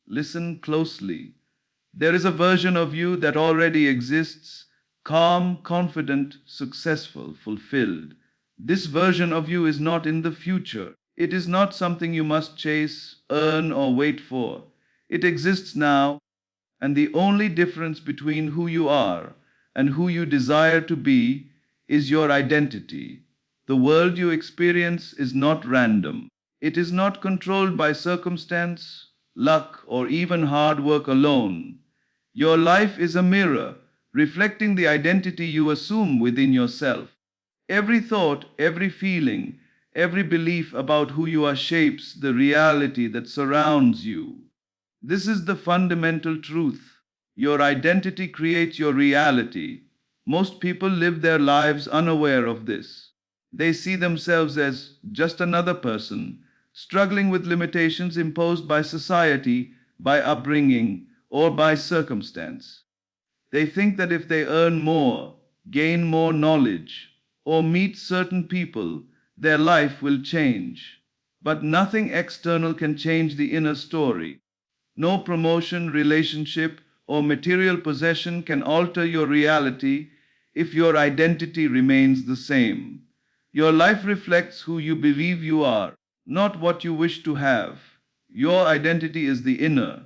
Listen closely. There is a version of you that already exists, calm, confident, successful, fulfilled. This version of you is not in the future. It is not something you must chase, earn, or wait for. It exists now, and the only difference between who you are and who you desire to be is your identity. The world you experience is not random. It is not controlled by circumstance, luck, or even hard work alone. Your life is a mirror, reflecting the identity you assume within yourself. Every thought, every feeling, every belief about who you are shapes the reality that surrounds you. This is the fundamental truth. Your identity creates your reality. Most people live their lives unaware of this. They see themselves as just another person, struggling with limitations imposed by society, by upbringing, or by circumstance. They think that if they earn more, gain more knowledge, or meet certain people, their life will change. But nothing external can change the inner story. No promotion, relationship, or material possession can alter your reality if your identity remains the same. Your life reflects who you believe you are, not what you wish to have. Your identity is the inner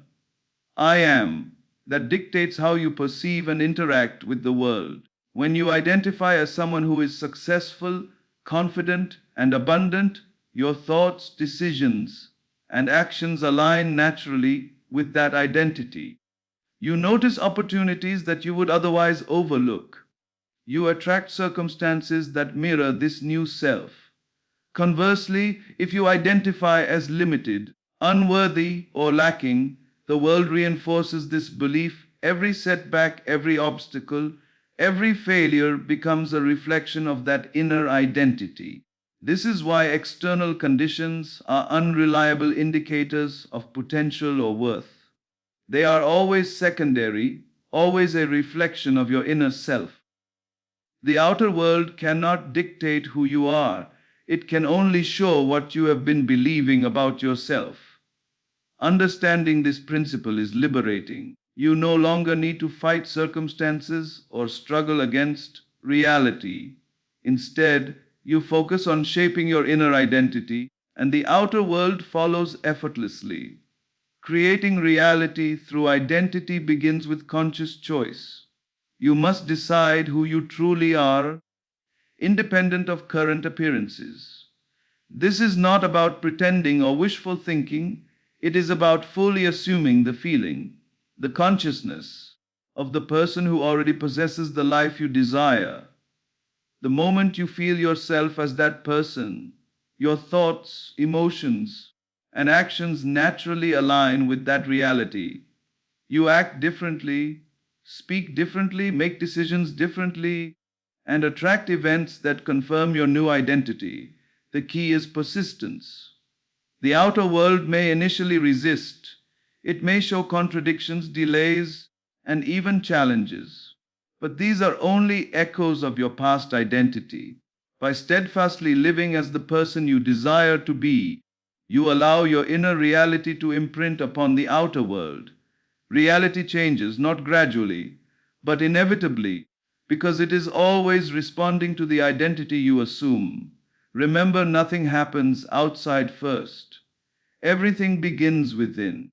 I am that dictates how you perceive and interact with the world. When you identify as someone who is successful, confident, and abundant, your thoughts, decisions, and actions align naturally with that identity. You notice opportunities that you would otherwise overlook. You attract circumstances that mirror this new self. Conversely, if you identify as limited, unworthy, or lacking, the world reinforces this belief. Every setback, every obstacle, every failure becomes a reflection of that inner identity. This is why external conditions are unreliable indicators of potential or worth. They are always secondary, always a reflection of your inner self. The outer world cannot dictate who you are. It can only show what you have been believing about yourself. Understanding this principle is liberating. You no longer need to fight circumstances or struggle against reality. Instead, you focus on shaping your inner identity, and the outer world follows effortlessly. Creating reality through identity begins with conscious choice. You must decide who you truly are, independent of current appearances. This is not about pretending or wishful thinking, it is about fully assuming the feeling, the consciousness of the person who already possesses the life you desire. The moment you feel yourself as that person, your thoughts, emotions, and actions naturally align with that reality. You act differently, speak differently, make decisions differently, and attract events that confirm your new identity. The key is persistence. The outer world may initially resist. It may show contradictions, delays, and even challenges. But these are only echoes of your past identity. By steadfastly living as the person you desire to be, you allow your inner reality to imprint upon the outer world. Reality changes not gradually, but inevitably, because it is always responding to the identity you assume. Remember, nothing happens outside first. Everything begins within.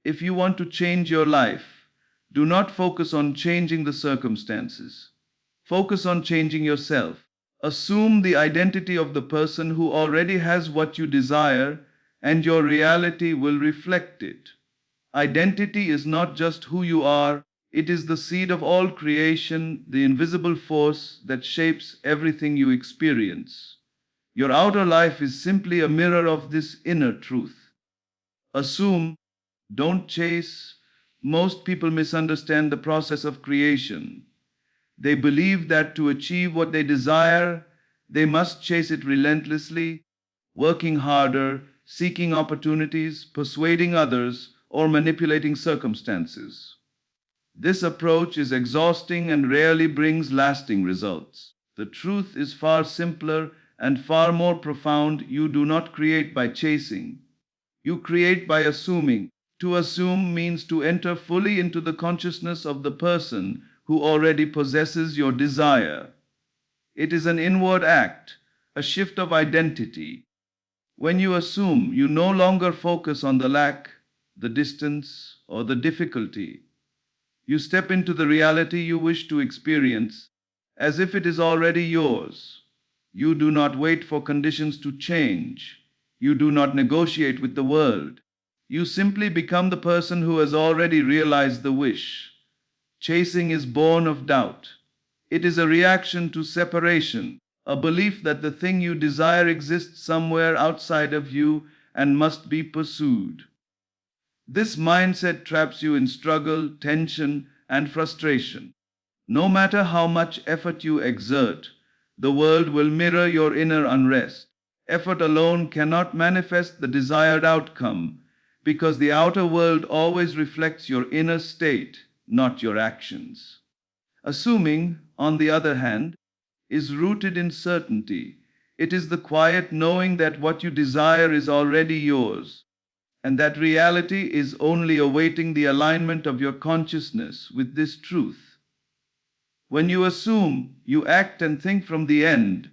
If you want to change your life, do not focus on changing the circumstances. Focus on changing yourself. Assume the identity of the person who already has what you desire, and your reality will reflect it. Identity is not just who you are, it is the seed of all creation, the invisible force that shapes everything you experience. Your outer life is simply a mirror of this inner truth. Assume, don't chase. Most people misunderstand the process of creation. They believe that to achieve what they desire, they must chase it relentlessly, working harder, seeking opportunities, persuading others, or manipulating circumstances. This approach is exhausting and rarely brings lasting results. The truth is far simpler and far more profound. You do not create by chasing. You create by assuming. To assume means to enter fully into the consciousness of the person who already possesses your desire. It is an inward act, a shift of identity. When you assume, you no longer focus on the lack, the distance, or the difficulty. You step into the reality you wish to experience as if it is already yours. You do not wait for conditions to change. You do not negotiate with the world. You simply become the person who has already realized the wish. Chasing is born of doubt. It is a reaction to separation, a belief that the thing you desire exists somewhere outside of you and must be pursued. This mindset traps you in struggle, tension, and frustration. No matter how much effort you exert, the world will mirror your inner unrest. Effort alone cannot manifest the desired outcome because the outer world always reflects your inner state, not your actions. Assuming, on the other hand, is rooted in certainty. It is the quiet knowing that what you desire is already yours, and that reality is only awaiting the alignment of your consciousness with this truth. When you assume, you act and think from the end,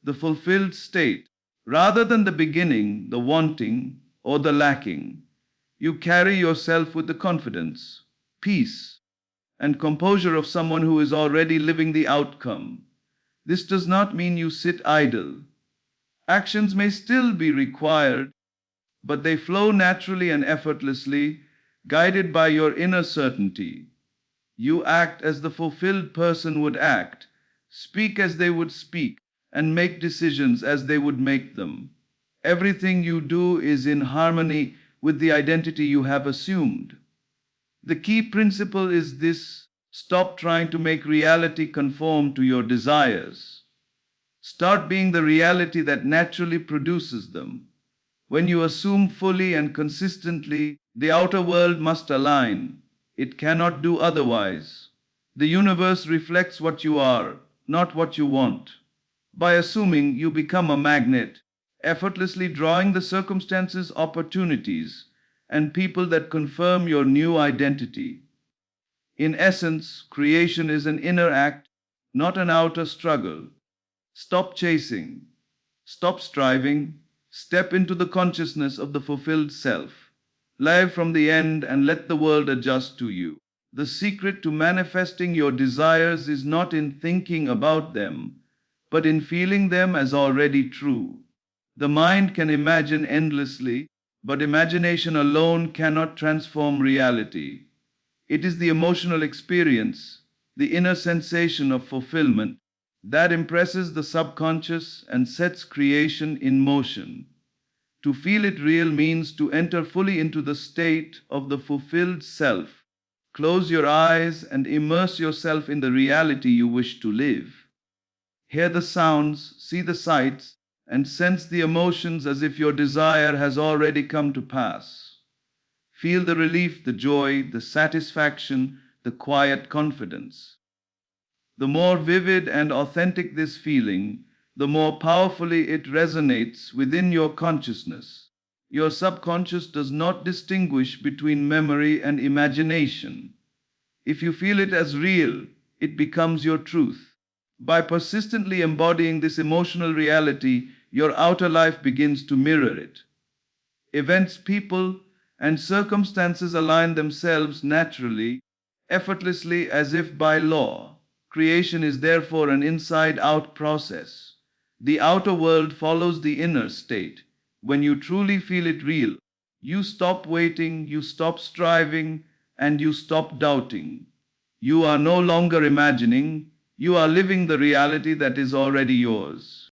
the fulfilled state, rather than the beginning, the wanting, or the lacking. You carry yourself with the confidence, peace, and composure of someone who is already living the outcome. This does not mean you sit idle. Actions may still be required, but they flow naturally and effortlessly, guided by your inner certainty. You act as the fulfilled person would act, speak as they would speak, and make decisions as they would make them. Everything you do is in harmony with the identity you have assumed. The key principle is this: stop trying to make reality conform to your desires. Start being the reality that naturally produces them. When you assume fully and consistently, the outer world must align. It cannot do otherwise. The universe reflects what you are, not what you want. By assuming, you become a magnet, effortlessly drawing the circumstances, opportunities, and people that confirm your new identity. In essence, creation is an inner act, not an outer struggle. Stop chasing. Stop striving. Step into the consciousness of the fulfilled self. Live from the end and let the world adjust to you. The secret to manifesting your desires is not in thinking about them, but in feeling them as already true. The mind can imagine endlessly, but imagination alone cannot transform reality. It is the emotional experience, the inner sensation of fulfillment, that impresses the subconscious and sets creation in motion. To feel it real means to enter fully into the state of the fulfilled self. Close your eyes and immerse yourself in the reality you wish to live. Hear the sounds, see the sights, and sense the emotions as if your desire has already come to pass. Feel the relief, the joy, the satisfaction, the quiet confidence. The more vivid and authentic this feeling, the more powerfully it resonates within your consciousness. Your subconscious does not distinguish between memory and imagination. If you feel it as real, it becomes your truth. By persistently embodying this emotional reality, your outer life begins to mirror it. Events, people, and circumstances align themselves naturally, effortlessly, as if by law. Creation is therefore an inside-out process. The outer world follows the inner state. When you truly feel it real, you stop waiting, you stop striving, and you stop doubting. You are no longer imagining, you are living the reality that is already yours.